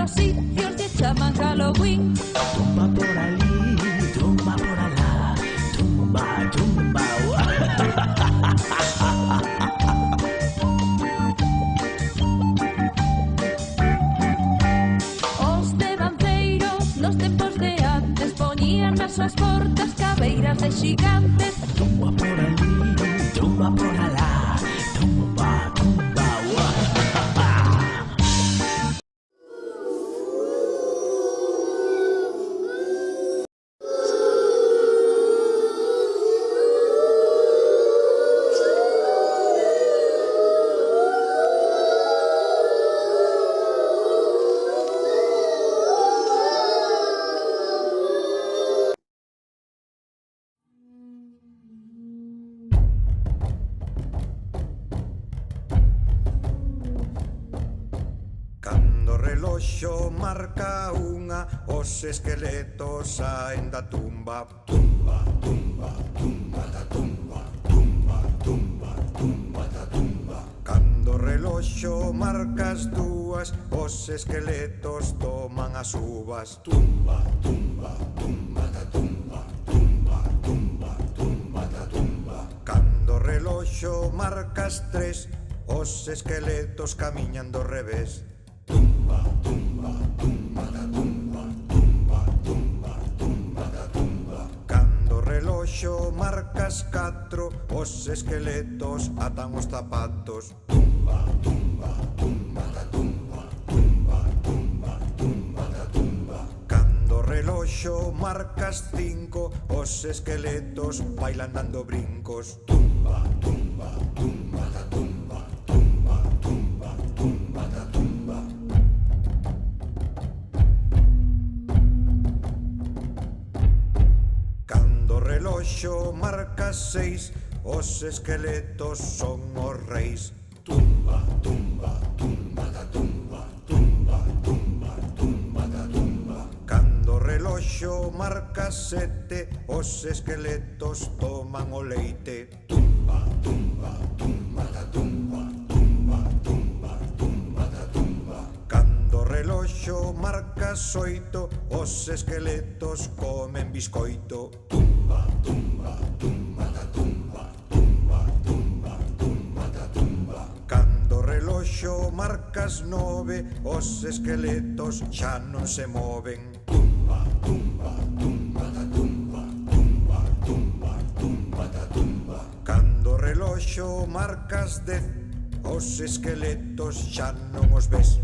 los sitios lle chaman Halloween. Tumba por ali, tumba por alá, tumba, tumba. Os devanceiros nos tempos de antes poñían nas súas portas cabeiras de xigantes. Tumba por ali, tumba por alá, tumba, tumba. Cando o reloxo marca unha, os esqueletos saen da tumba. Tumba, tumba, tumba da tumba, tumba, tumba, tumba da tumba. Cando o reloxo marca as dúas, os esqueletos toman as uvas. Tumba, tumba, tumba da tumba, tumba, tumba, tumba da tumba. Cando o reloxo marca as tres, os esqueletos camiñan do revés. Tumba, tumba, tumba da tumba, tumba, tumba, tumba da tumba. Cando o reloxo marca as catro, os esqueletos atan os zapatos. Tumba, tumba, tumba da tumba, tumba, tumba, tumba da tumba. Cando o reloxo marca as cinco, os esqueletos bailan dando brincos. Tumba, tumba, tumba da tumba, tumba, tumba, tumba da tumba. Cando o reloxo marca seis, os esqueletos son os reis. Tumba, tumba, tumba da tumba, tumba, tumba, tumba da tumba. Cando o reloxo marca sete, os esqueletos toman o leite. Tumba, tumba, tumba da tumba, tumba, tumba, tumba da tumba. Cando o reloxo marca oito, os esqueletos comen biscoito. Tumba, tumba, tumba da tumba, tumba, tumba, tumba da tumba. Cando o reloxo marca nove, os esqueletos xa non se moven. Tumba, tumba, tumba da tumba, tumba, tumba, tumba da tumba. Cando o reloxo marca 10, os esqueletos xa non os ves.